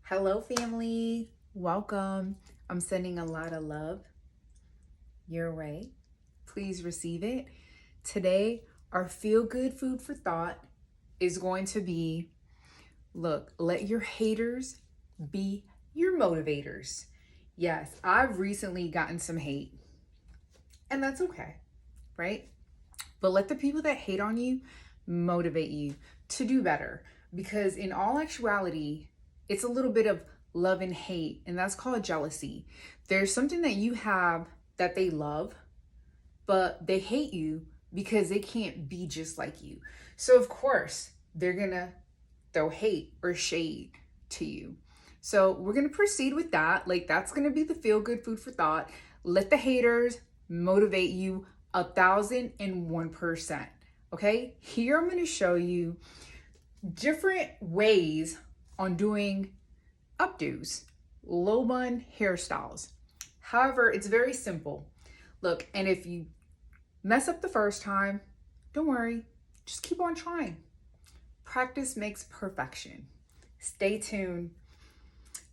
Hello family, welcome. I'm sending a lot of love your way. Please receive it. Today, our feel-good food for thought is going to be, look, let your haters be your motivators. Yes, I've recently gotten some hate, and that's okay, right? But let the people that hate on you motivate you to do better, because in all actuality, it's a little bit of love and hate, and that's called jealousy. There's something that you have that they love, but they hate you because they can't be just like you. So of course, they're gonna throw hate or shade to you. So we're gonna proceed with that. Like, that's gonna be the feel-good food for thought. Let the haters motivate you 1,001%. Okay, here I'm gonna show you different ways on doing updos, low bun hairstyles. However, it's very simple. Look, and if you mess up the first time, don't worry, just keep on trying. Practice makes perfection. Stay tuned.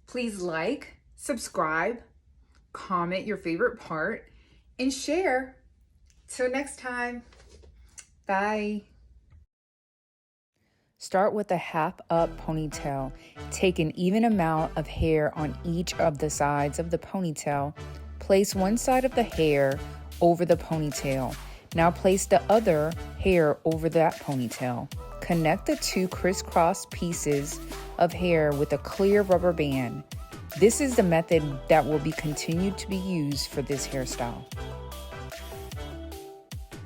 Please like, subscribe, comment your favorite part, and share. Till next time, bye. Start with a half up ponytail. Take an even amount of hair on each of the sides of the ponytail. Place one side of the hair over the ponytail. Now place the other hair over that ponytail. Connect the two crisscross pieces of hair with a clear rubber band. This is the method that will be continued to be used for this hairstyle.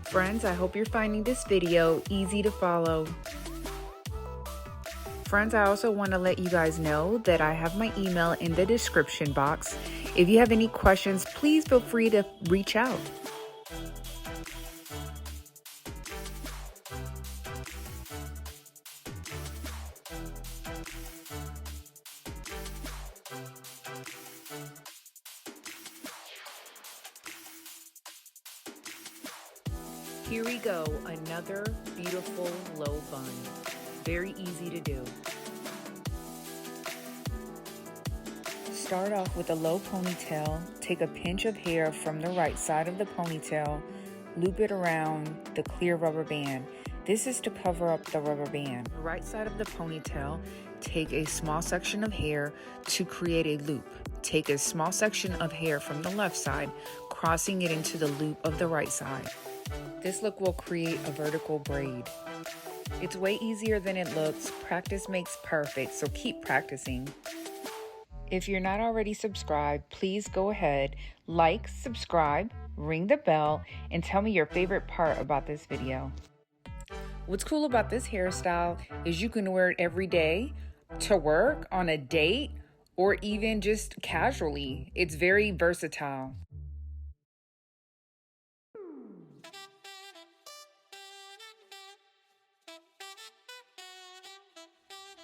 Friends, I hope you're finding this video easy to follow. Friends, I also want to let you guys know that I have my email in the description box. If you have any questions, please feel free to reach out. Here we go, another beautiful low bun. Very easy to do. Start off with a low ponytail. Take a pinch of hair from the right side of the ponytail. Loop it around the clear rubber band. This is to cover up the rubber band. The right side of the ponytail, take a small section of hair to create a loop. Take a small section of hair from the left side, crossing it into the loop of the right side. This look will create a vertical braid. It's way easier than it looks. Practice makes perfect, so keep practicing. If you're not already subscribed, please go ahead, like, subscribe, ring the bell, and tell me your favorite part about this video. What's cool about this hairstyle is you can wear it every day, to work, on a date, or even just casually. It's very versatile.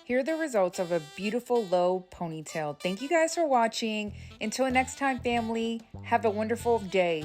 Here are the results of a beautiful low ponytail. Thank you guys for watching. Until next time, family, have a wonderful day.